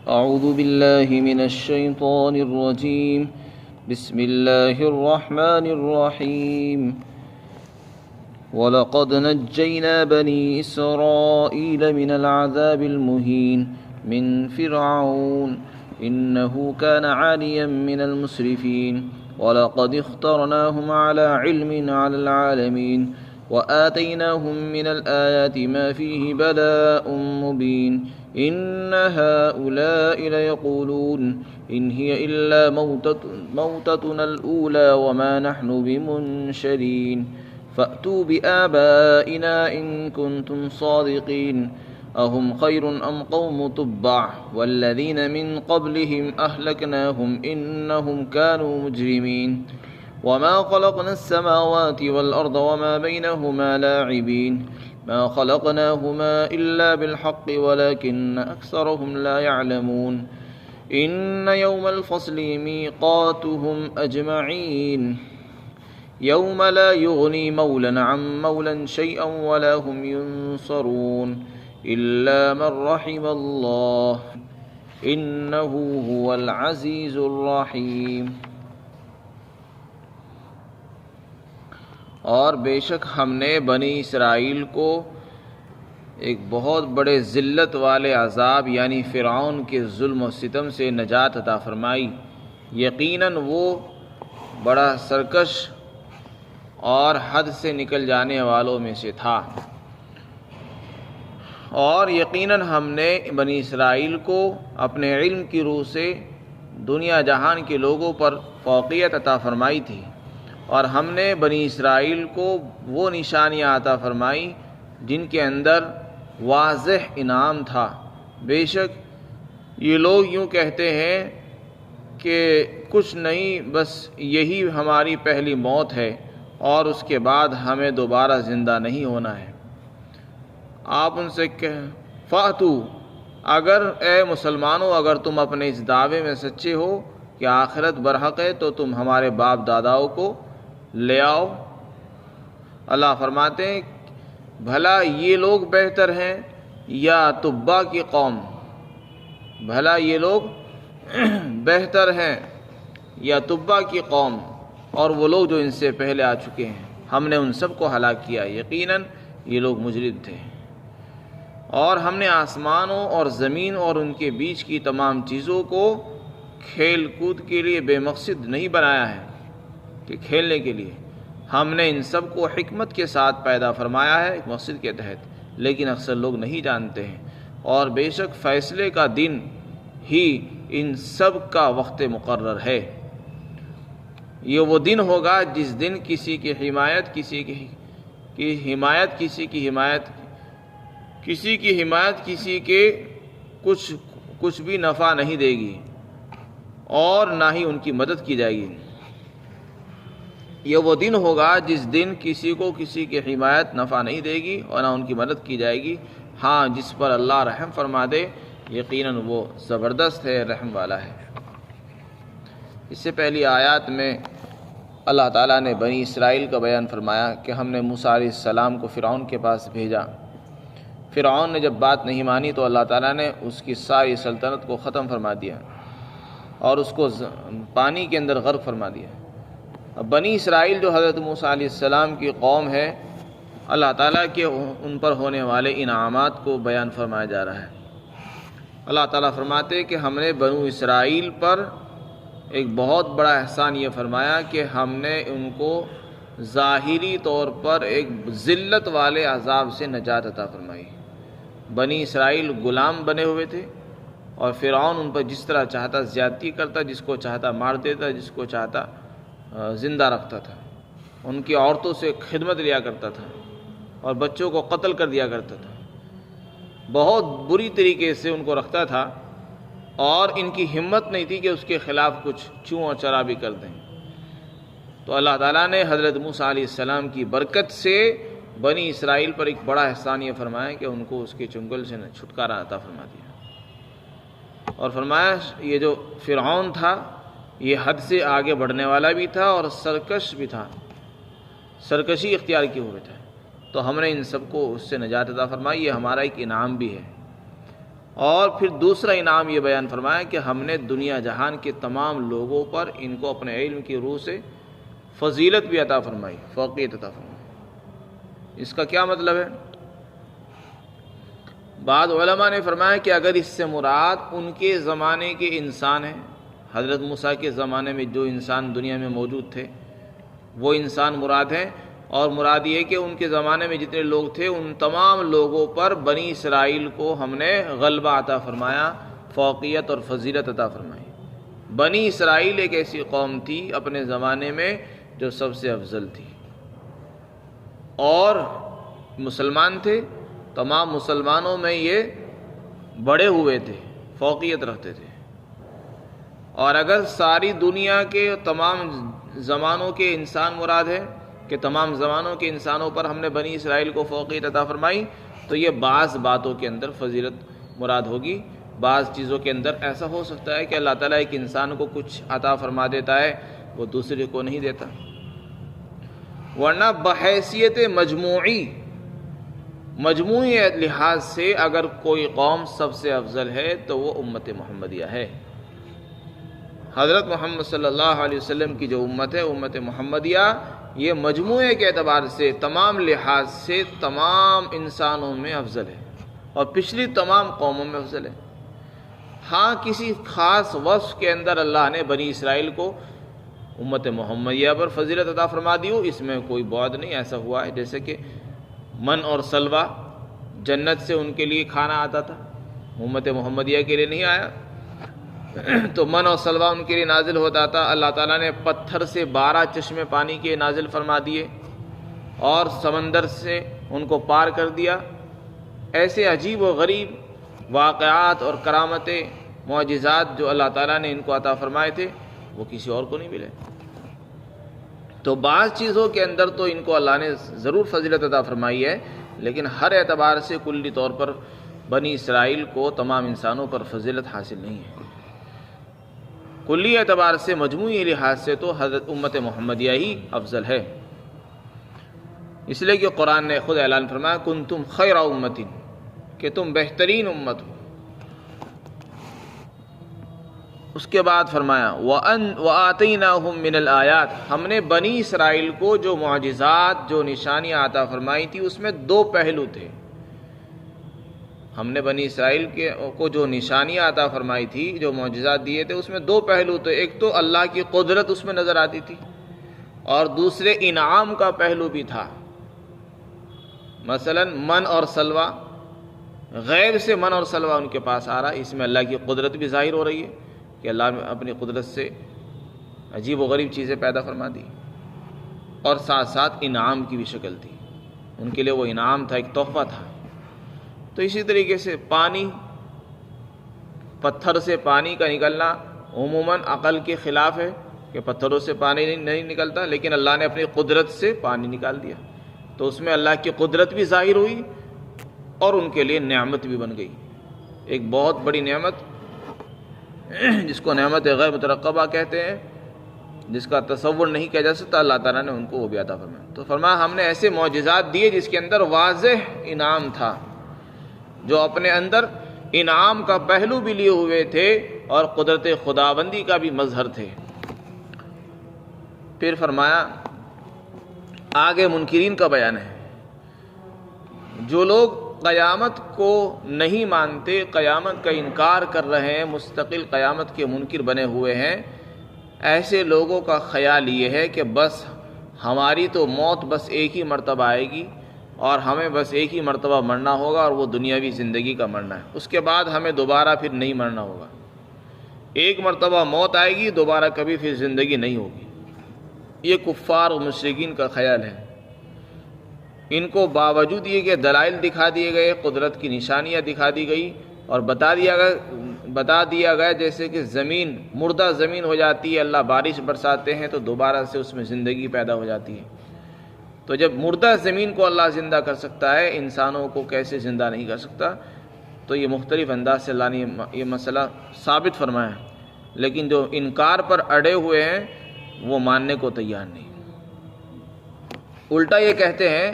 أعوذ بالله من الشيطان الرجيم. بسم الله الرحمن الرحيم. وَلَقَدْ نَجَّيْنَا بَنِي إِسْرَائِيلَ مِنَ الْعَذَابِ الْمُهِينِ مِنْ فِرْعَوْنَ إِنَّهُ كَانَ عَالِيًا مِنَ الْمُسْرِفِينَ وَلَقَدِ اخْتَرْنَاهُمْ عَلَى عِلْمٍ عَلَى الْعَالَمِينَ وَآتَيْنَاهُمْ مِنَ الْآيَاتِ مَا فِيهِ بَلَاءٌ مُبِينٌ إِنَّ هَؤُلَاءِ لَيَقُولُونَ إِنْ هِيَ إِلَّا مَوْتَتُنَا الْأُولَى وَمَا نَحْنُ بِمُنشَرِينَ فَأْتُوا بِآبَائِنَا إِن كُنتُمْ صَادِقِينَ أَهُمْ خَيْرٌ أَمْ قَوْمُ تُبَّعٍ وَالَّذِينَ مِنْ قَبْلِهِمْ أَهْلَكْنَاهُمْ إِنَّهُمْ كَانُوا مُجْرِمِينَ وَمَا خَلَقْنَا السَّمَاوَاتِ وَالْأَرْضَ وَمَا بَيْنَهُمَا لَاعِبِينَ مَا خَلَقْنَاهُمَا إِلَّا بِالْحَقِّ وَلَكِنَّ أَكْثَرَهُمْ لَا يَعْلَمُونَ إِنَّ يَوْمَ الْفَصْلِ مِيقَاتُهُمْ أَجْمَعِينَ يَوْمَ لَا يُغْنِي مَوْلًى عَن مَوْلًى شَيْئًا وَلَا هُمْ يُنصَرُونَ إِلَّا مَن رَّحِمَ اللَّهُ إِنَّهُ هُوَ الْعَزِيزُ الرَّحِيمُ۔ اور بے شک ہم نے بنی اسرائیل کو ایک بہت بڑے ذلت والے عذاب یعنی فرعون کے ظلم و ستم سے نجات عطا فرمائی۔ یقیناً وہ بڑا سرکش اور حد سے نکل جانے والوں میں سے تھا، اور یقیناً ہم نے بنی اسرائیل کو اپنے علم کی روح سے دنیا جہان کے لوگوں پر فوقیت عطا فرمائی تھی، اور ہم نے بنی اسرائیل کو وہ نشانیاں عطا فرمائی جن کے اندر واضح انعام تھا۔ بے شک یہ لوگ یوں کہتے ہیں کہ کچھ نہیں، بس یہی ہماری پہلی موت ہے اور اس کے بعد ہمیں دوبارہ زندہ نہیں ہونا ہے۔ آپ ان سے فَأْتُوا، اگر اے مسلمانوں اگر تم اپنے اس دعوے میں سچے ہو کہ آخرت برحق ہے تو تم ہمارے باپ داداؤں کو لے آؤ۔ اللہ فرماتے ہیں بھلا یہ لوگ بہتر ہیں یا تبا کی قوم؟ بھلا یہ لوگ بہتر ہیں یا تبا کی قوم اور وہ لوگ جو ان سے پہلے آ چکے ہیں؟ ہم نے ان سب کو ہلاک کیا، یقیناً یہ لوگ مجرم تھے۔ اور ہم نے آسمانوں اور زمین اور ان کے بیچ کی تمام چیزوں کو کھیل کود کے لیے بے مقصد نہیں بنایا ہے کہ کھیلنے کے لیے، ہم نے ان سب کو حکمت کے ساتھ پیدا فرمایا ہے ایک مقصد کے تحت، لیکن اکثر لوگ نہیں جانتے ہیں۔ اور بے شک فیصلے کا دن ہی ان سب کا وقت مقرر ہے۔ یہ وہ دن ہوگا جس دن کسی کی حمایت کسی کے کچھ بھی نفع نہیں دے گی اور نہ ہی ان کی مدد کی جائے گی۔ یہ وہ دن ہوگا جس دن کسی کو کسی کی حمایت نفع نہیں دے گی اور نہ ان کی مدد کی جائے گی، ہاں جس پر اللہ رحم فرما دے یقیناً وہ زبردست ہے، رحم والا ہے۔ اس سے پہلی آیات میں اللہ تعالیٰ نے بنی اسرائیل کا بیان فرمایا کہ ہم نے موسیٰ علیہ السلام کو فرعون کے پاس بھیجا۔ فرعون نے جب بات نہیں مانی تو اللہ تعالیٰ نے اس کی ساری سلطنت کو ختم فرما دیا اور اس کو پانی کے اندر غرق فرما دیا۔ اب بنی اسرائیل جو حضرت موسیٰ علیہ السلام کی قوم ہے، اللہ تعالیٰ کے ان پر ہونے والے انعامات کو بیان فرمایا جا رہا ہے۔ اللہ تعالیٰ فرماتے کہ ہم نے بنو اسرائیل پر ایک بہت بڑا احسان یہ فرمایا کہ ہم نے ان کو ظاہری طور پر ایک ذلت والے عذاب سے نجات عطا فرمائی۔ بنی اسرائیل غلام بنے ہوئے تھے اور فرعون ان پر جس طرح چاہتا زیادتی کرتا، جس کو چاہتا مار دیتا، جس کو چاہتا زندہ رکھتا تھا، ان کی عورتوں سے خدمت لیا کرتا تھا اور بچوں کو قتل کر دیا کرتا تھا، بہت بری طریقے سے ان کو رکھتا تھا، اور ان کی ہمت نہیں تھی کہ اس کے خلاف کچھ چوں اور چرا بھی کر دیں۔ تو اللہ تعالیٰ نے حضرت موسیٰ علیہ السلام کی برکت سے بنی اسرائیل پر ایک بڑا احسان یہ فرمایا کہ ان کو اس کے چنگل سے چھٹکارا عطا فرما دیا، اور فرمایا یہ جو فرعون تھا یہ حد سے آگے بڑھنے والا بھی تھا اور سرکش بھی تھا، سرکشی اختیار کیے ہوئے تھے، تو ہم نے ان سب کو اس سے نجات عطا فرمائی، یہ ہمارا ایک انعام بھی ہے۔ اور پھر دوسرا انعام یہ بیان فرمایا کہ ہم نے دنیا جہان کے تمام لوگوں پر ان کو اپنے علم کی روح سے فضیلت بھی عطا فرمائی، فوقیت عطا فرمائی۔ اس کا کیا مطلب ہے؟ بعض علماء نے فرمایا کہ اگر اس سے مراد ان کے زمانے کے انسان ہیں، حضرت موسیٰ کے زمانے میں جو انسان دنیا میں موجود تھے وہ انسان مراد ہیں، اور مراد یہ کہ ان کے زمانے میں جتنے لوگ تھے ان تمام لوگوں پر بنی اسرائیل کو ہم نے غلبہ عطا فرمایا، فوقیت اور فضیلت عطا فرمائی۔ بنی اسرائیل ایک ایسی قوم تھی اپنے زمانے میں جو سب سے افضل تھی، اور مسلمان تھے، تمام مسلمانوں میں یہ بڑے ہوئے تھے، فوقیت رکھتے تھے۔ اور اگر ساری دنیا کے تمام زمانوں کے انسان مراد ہے کہ تمام زمانوں کے انسانوں پر ہم نے بنی اسرائیل کو فوقیت عطا فرمائی، تو یہ بعض باتوں کے اندر فضیلت مراد ہوگی۔ بعض چیزوں کے اندر ایسا ہو سکتا ہے کہ اللہ تعالیٰ ایک انسان کو کچھ عطا فرما دیتا ہے وہ دوسرے کو نہیں دیتا، ورنہ بحیثیت مجموعی لحاظ سے اگر کوئی قوم سب سے افضل ہے تو وہ امت محمدیہ ہے۔ حضرت محمد صلی اللہ علیہ وسلم کی جو امت ہے، امت محمدیہ، یہ مجموعے کے اعتبار سے تمام لحاظ سے تمام انسانوں میں افضل ہے اور پچھلی تمام قوموں میں افضل ہے۔ ہاں کسی خاص وصف کے اندر اللہ نے بنی اسرائیل کو امت محمدیہ پر فضیلت عطا فرما دی ہو، اس میں کوئی بعد نہیں۔ ایسا ہوا ہے جیسے کہ من اور سلوہ جنت سے ان کے لیے کھانا آتا تھا، امت محمدیہ کے لیے نہیں آیا، تو من اور سلوہ ان کے لیے نازل ہوتا تھا۔ اللہ تعالیٰ نے پتھر سے 12 چشمے پانی کے نازل فرما دیے اور سمندر سے ان کو پار کر دیا۔ ایسے عجیب و غریب واقعات اور کرامتیں، معجزات جو اللہ تعالیٰ نے ان کو عطا فرمائے تھے وہ کسی اور کو نہیں ملے۔ تو بعض چیزوں کے اندر تو ان کو اللہ نے ضرور فضیلت عطا فرمائی ہے، لیکن ہر اعتبار سے کلی طور پر بنی اسرائیل کو تمام انسانوں پر فضیلت حاصل نہیں ہے۔ کلی اعتبار سے، مجموعی لحاظ سے تو حضرت امت محمدیہ ہی افضل ہے، اس لیے کہ قرآن نے خود اعلان فرمایا کنتم خیر امت، کہ تم بہترین امت ہو۔ اس کے بعد فرمایا وَآتَيْنَاهُم مِّنَ الْآيَاتِ، ہم نے بنی اسرائیل کو جو معجزات، جو نشانیاں عطا فرمائی تھی اس میں 2 پہلو تھے۔ ہم نے بنی اسرائیل کو جو نشانیاں عطا فرمائی تھی، جو معجزات دیے تھے، اس میں 2 پہلو تھے۔ ایک تو اللہ کی قدرت اس میں نظر آتی تھی، اور دوسرے انعام کا پہلو بھی تھا۔ مثلا من اور سلوہ، غیب سے من اور سلوہ ان کے پاس آ رہا، اس میں اللہ کی قدرت بھی ظاہر ہو رہی ہے کہ اللہ نے اپنی قدرت سے عجیب و غریب چیزیں پیدا فرما دی، اور ساتھ ساتھ انعام کی بھی شکل تھی، ان کے لیے وہ انعام تھا، ایک تحفہ تھا۔ تو اسی طریقے سے پانی، پتھر سے پانی کا نکلنا عموماً عقل کے خلاف ہے کہ پتھروں سے پانی نہیں نکلتا، لیکن اللہ نے اپنی قدرت سے پانی نکال دیا، تو اس میں اللہ کی قدرت بھی ظاہر ہوئی اور ان کے لیے نعمت بھی بن گئی، ایک بہت بڑی نعمت جس کو نعمت غیر مترقبہ کہتے ہیں، جس کا تصور نہیں کیا جا سکتا، اللہ تعالیٰ نے ان کو وہ بھی عطا فرمایا۔ تو فرمایا ہم نے ایسے معجزات دیے جس کے اندر واضح انعام تھا، جو اپنے اندر انعام کا پہلو بھی لیے ہوئے تھے اور قدرت خداوندی کا بھی مظہر تھے۔ پھر فرمایا آگے منکرین کا بیان ہے، جو لوگ قیامت کو نہیں مانتے، قیامت کا انکار کر رہے ہیں، مستقل قیامت کے منکر بنے ہوئے ہیں، ایسے لوگوں کا خیال یہ ہے کہ بس ہماری تو موت بس ایک ہی مرتبہ آئے گی اور ہمیں بس ایک ہی مرتبہ مرنا ہوگا، اور وہ دنیاوی زندگی کا مرنا ہے، اس کے بعد ہمیں دوبارہ پھر نہیں مرنا ہوگا۔ ایک مرتبہ موت آئے گی، دوبارہ کبھی پھر زندگی نہیں ہوگی۔ یہ کفار و مشرکین کا خیال ہے۔ ان کو باوجود یہ کہ دلائل دکھا دیے گئے، قدرت کی نشانیاں دکھا دی گئی، اور بتا دیا گیا جیسے کہ زمین مردہ زمین ہو جاتی ہے، اللہ بارش برساتے ہیں تو دوبارہ سے اس میں زندگی پیدا ہو جاتی ہے۔ تو جب مردہ زمین کو اللہ زندہ کر سکتا ہے، انسانوں کو کیسے زندہ نہیں کر سکتا؟ تو یہ مختلف انداز سے اللہ نے یہ مسئلہ ثابت فرمایا ہے، لیکن جو انکار پر اڑے ہوئے ہیں وہ ماننے کو تیار نہیں۔ الٹا یہ کہتے ہیں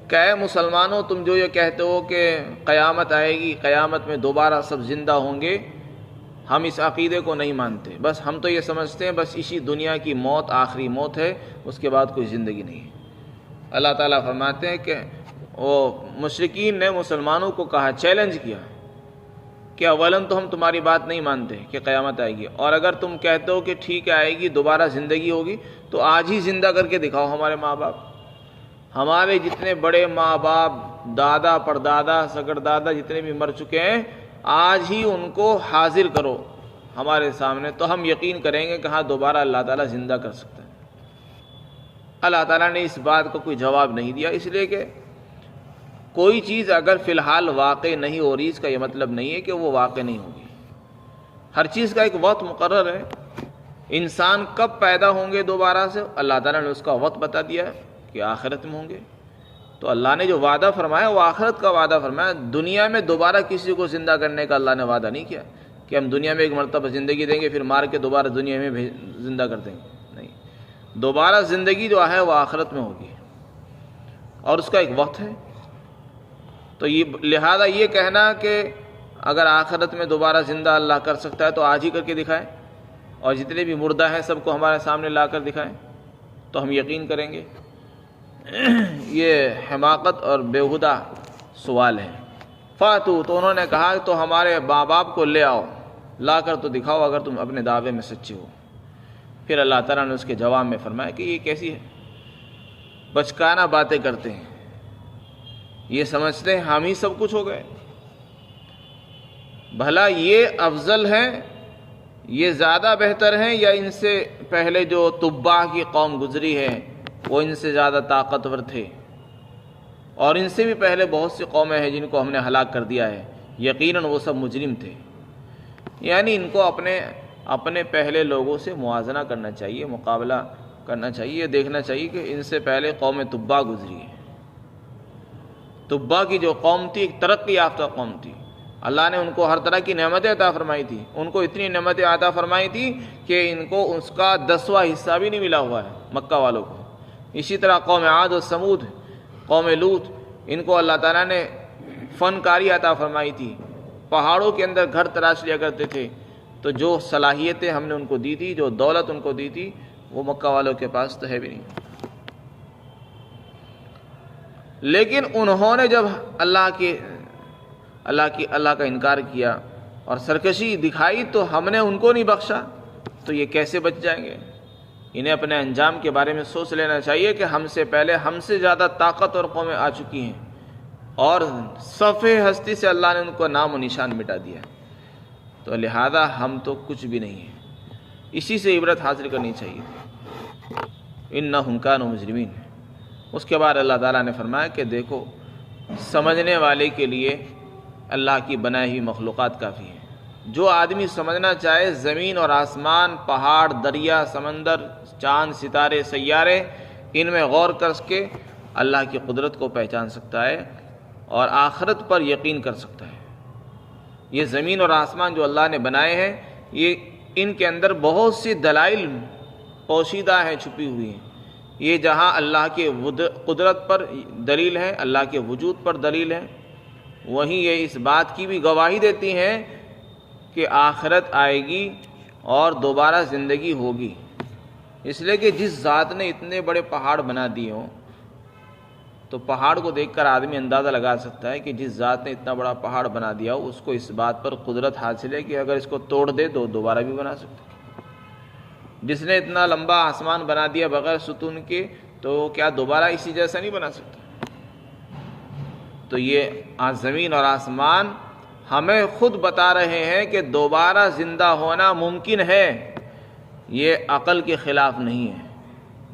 کہ اے مسلمانوں تم جو یہ کہتے ہو کہ قیامت آئے گی، قیامت میں دوبارہ سب زندہ ہوں گے، ہم اس عقیدے کو نہیں مانتے، بس ہم تو یہ سمجھتے ہیں بس اسی دنیا کی موت آخری موت ہے، اس کے بعد کوئی زندگی نہیں ہے۔ اللہ تعالیٰ فرماتے ہیں کہ وہ مشرکین نے مسلمانوں کو کہا، چیلنج کیا کہ اولن تو ہم تمہاری بات نہیں مانتے کہ قیامت آئے گی، اور اگر تم کہتے ہو کہ ٹھیک ہے آئے گی، دوبارہ زندگی ہوگی، تو آج ہی زندہ کر کے دکھاؤ ہمارے ماں باپ، ہمارے جتنے بڑے ماں باپ، دادا پردادا سگردادا جتنے بھی مر چکے ہیں، آج ہی ان کو حاضر کرو ہمارے سامنے، تو ہم یقین کریں گے کہ ہاں دوبارہ اللہ تعالیٰ زندہ کر سکتا ہے۔ اللہ تعالیٰ نے اس بات کو کوئی جواب نہیں دیا، اس لیے کہ کوئی چیز اگر فی الحال واقع نہیں ہو رہی، اس کا یہ مطلب نہیں ہے کہ وہ واقع نہیں ہوگی۔ ہر چیز کا ایک وقت مقرر ہے۔ انسان کب پیدا ہوں گے دوبارہ سے، اللہ تعالیٰ نے اس کا وقت بتا دیا ہے کہ آخرت میں ہوں گے۔ تو اللہ نے جو وعدہ فرمایا وہ آخرت کا وعدہ فرمایا، دنیا میں دوبارہ کسی کو زندہ کرنے کا اللہ نے وعدہ نہیں کیا کہ ہم دنیا میں ایک مرتبہ زندگی دیں گے پھر مار کے دوبارہ دنیا میں زندہ کر دیں گے، نہیں، دوبارہ زندگی جو ہے وہ آخرت میں ہوگی اور اس کا ایک وقت ہے۔ تو یہ لہذا یہ کہنا کہ اگر آخرت میں دوبارہ زندہ اللہ کر سکتا ہے تو آج ہی کر کے دکھائے، اور جتنے بھی مردہ ہیں سب کو ہمارے سامنے لا کر دکھائیں تو ہم یقین کریں گے، یہ حماقت اور بیہودہ سوال ہے۔ فاتو، تو انہوں نے کہا تو ہمارے ماں باپ کو لے آؤ، لا کر تو دکھاؤ اگر تم اپنے دعوے میں سچے ہو۔ پھر اللہ تعالیٰ نے اس کے جواب میں فرمایا کہ یہ کیسی ہے بچکانہ باتیں کرتے ہیں، یہ سمجھتے ہیں ہم ہی سب کچھ ہو گئے، بھلا یہ افضل ہیں، یہ زیادہ بہتر ہیں، یا ان سے پہلے جو تبع کی قوم گزری ہے وہ ان سے زیادہ طاقتور تھے، اور ان سے بھی پہلے بہت سی قومیں ہیں جن کو ہم نے ہلاک کر دیا ہے، یقیناً وہ سب مجرم تھے۔ یعنی ان کو اپنے پہلے لوگوں سے موازنہ کرنا چاہیے، مقابلہ کرنا چاہیے، یہ دیکھنا چاہیے کہ ان سے پہلے قوم تبع گزری ہے۔ تبع کی جو قوم تھی ایک ترقی یافتہ قوم تھی، اللہ نے ان کو ہر طرح کی نعمتیں عطا فرمائی تھی، ان کو اتنی نعمتیں عطا فرمائی تھی کہ ان کو اس کا 10واں حصہ بھی نہیں ملا ہوا ہے مکہ والوں کو۔ اسی طرح قوم عاد و سمود، قوم لوط، ان کو اللہ تعالیٰ نے فنکاری عطا فرمائی تھی، پہاڑوں کے اندر گھر تراش لیا کرتے تھے، تو جو صلاحیتیں ہم نے ان کو دی تھی، جو دولت ان کو دی تھی، وہ مکہ والوں کے پاس تو ہے بھی نہیں۔ لیکن انہوں نے جب اللہ کا انکار کیا اور سرکشی دکھائی تو ہم نے ان کو نہیں بخشا، تو یہ کیسے بچ جائیں گے؟ انہیں اپنے انجام کے بارے میں سوچ لینا چاہیے کہ ہم سے پہلے ہم سے زیادہ طاقت اور قومیں آ چکی ہیں، اور صفحے ہستی سے اللہ نے ان کو نام و نشان مٹا دیا، تو لہذا ہم تو کچھ بھی نہیں ہیں۔ اسی سے عبرت حاصل کرنی چاہیے۔ انہم کانوا مجرمین۔ اس کے بعد اللہ تعالیٰ نے فرمایا کہ دیکھو، سمجھنے والے کے لیے اللہ کی بنائی ہوئی مخلوقات کافی ہیں۔ جو آدمی سمجھنا چاہے زمین اور آسمان، پہاڑ، دریا، سمندر، چاند، ستارے، سیارے، ان میں غور کر کے اللہ کی قدرت کو پہچان سکتا ہے اور آخرت پر یقین کر سکتا ہے۔ یہ زمین اور آسمان جو اللہ نے بنائے ہیں، یہ ان کے اندر بہت سی دلائل پوشیدہ ہیں، چھپی ہوئی ہیں۔ یہ جہاں اللہ کے قدرت پر دلیل ہے، اللہ کے وجود پر دلیل ہے، وہیں یہ اس بات کی بھی گواہی دیتی ہیں کہ آخرت آئے گی اور دوبارہ زندگی ہوگی۔ اس لیے کہ جس ذات نے اتنے بڑے پہاڑ بنا دیے ہوں، تو پہاڑ کو دیکھ کر آدمی اندازہ لگا سکتا ہے کہ جس ذات نے اتنا بڑا پہاڑ بنا دیا ہو، اس کو اس بات پر قدرت حاصل ہے کہ اگر اس کو توڑ دے تو دوبارہ بھی بنا سکتا ہے۔ جس نے اتنا لمبا آسمان بنا دیا بغیر ستون کے، تو کیا دوبارہ اسی جیسا نہیں بنا سکتا؟ تو یہ زمین اور آسمان ہمیں خود بتا رہے ہیں کہ دوبارہ زندہ ہونا ممکن ہے، یہ عقل کے خلاف نہیں ہے۔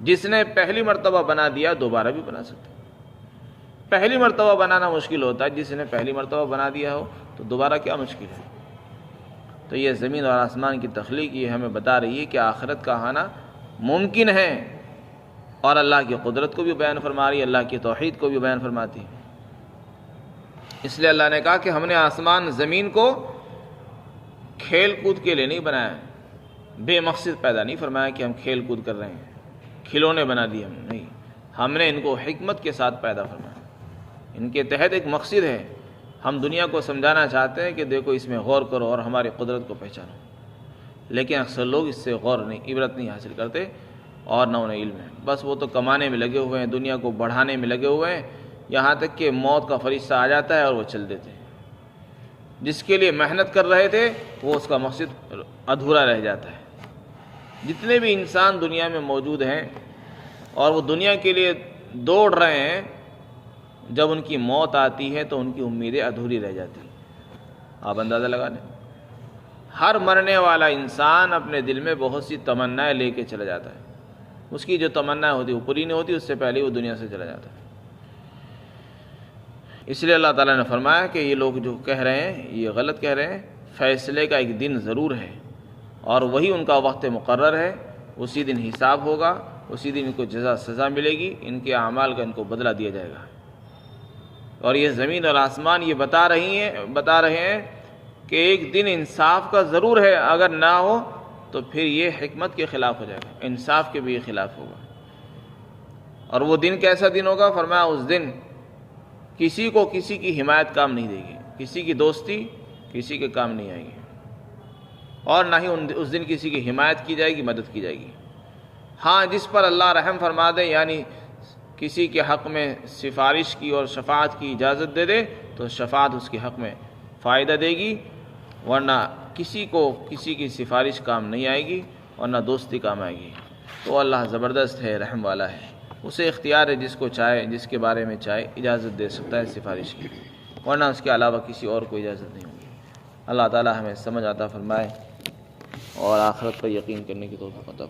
جس نے پہلی مرتبہ بنا دیا دوبارہ بھی بنا سکتا ہے۔ پہلی مرتبہ بنانا مشکل ہوتا ہے، جس نے پہلی مرتبہ بنا دیا ہو تو دوبارہ کیا مشکل ہے؟ تو یہ زمین اور آسمان کی تخلیق یہ ہمیں بتا رہی ہے کہ آخرت کا آنا ممکن ہے، اور اللہ کی قدرت کو بھی بیان فرما رہی ہے، اللہ کی توحید کو بھی بیان فرماتی ہے۔ اس لیے اللہ نے کہا کہ ہم نے آسمان زمین کو کھیل کود کے لیے نہیں بنایا، بے مقصد پیدا نہیں فرمایا کہ ہم کھیل کود کر رہے ہیں، کھلونے بنا دیے ہم نے، نہیں، ہم نے ان کو حکمت کے ساتھ پیدا فرمایا۔ ان کے تحت ایک مقصد ہے، ہم دنیا کو سمجھانا چاہتے ہیں کہ دیکھو اس میں غور کرو اور ہماری قدرت کو پہچانو، لیکن اکثر لوگ اس سے غور نہیں، عبرت نہیں حاصل کرتے اور نہ انہیں علم ہے، بس وہ تو کمانے میں لگے ہوئے ہیں، دنیا کو بڑھانے میں لگے ہوئے ہیں، یہاں تک کہ موت کا فرشتہ آ جاتا ہے اور وہ چل دیتے ہیں۔ جس کے لیے محنت کر رہے تھے وہ اس کا مقصد ادھورا رہ جاتا ہے۔ جتنے بھی انسان دنیا میں موجود ہیں اور وہ دنیا کے لیے دوڑ رہے ہیں، جب ان کی موت آتی ہے تو ان کی امیدیں ادھوری رہ جاتی ہیں۔ آپ اندازہ لگا لیں، ہر مرنے والا انسان اپنے دل میں بہت سی تمنائیں لے کے چلا جاتا ہے، اس کی جو تمنا ہوتی ہے وہ پوری نہیں ہوتی، اس سے پہلے وہ دنیا سے چلا جاتا ہے۔ اس لیے اللہ تعالیٰ نے فرمایا کہ یہ لوگ جو کہہ رہے ہیں یہ غلط کہہ رہے ہیں، فیصلے کا ایک دن ضرور ہے اور وہی ان کا وقت مقرر ہے، اسی دن حساب ہوگا، اسی دن ان کو جزا سزا ملے گی، ان کے اعمال کا ان کو بدلہ دیا جائے گا۔ اور یہ زمین اور آسمان یہ بتا رہے ہیں کہ ایک دن انصاف کا ضرور ہے، اگر نہ ہو تو پھر یہ حکمت کے خلاف ہو جائے گا، انصاف کے بھی خلاف ہوگا۔ اور وہ دن کیسا دن ہوگا؟ فرمایا اس دن کسی کو کسی کی حمایت کام نہیں دے گی، کسی کی دوستی کسی کے کام نہیں آئے گی، اور نہ ہی اس دن کسی کی حمایت کی جائے گی، مدد کی جائے گی۔ ہاں جس پر اللہ رحم فرما دے، یعنی کسی کے حق میں سفارش کی اور شفاعت کی اجازت دے دے تو شفاعت اس کے حق میں فائدہ دے گی، ورنہ کسی کو کسی کی سفارش کام نہیں آئے گی اور نہ دوستی کام آئے گی۔ تو اللہ زبردست ہے، رحم والا ہے، اسے اختیار ہے جس کو چاہے، جس کے بارے میں چاہے اجازت دے سکتا ہے سفارش کی، ورنہ اس کے علاوہ کسی اور کو اجازت نہیں ہوگی۔ اللہ تعالی ہمیں سمجھ عطا فرمائے اور آخرت پر یقین کرنے کی توفیق عطا فرمائے۔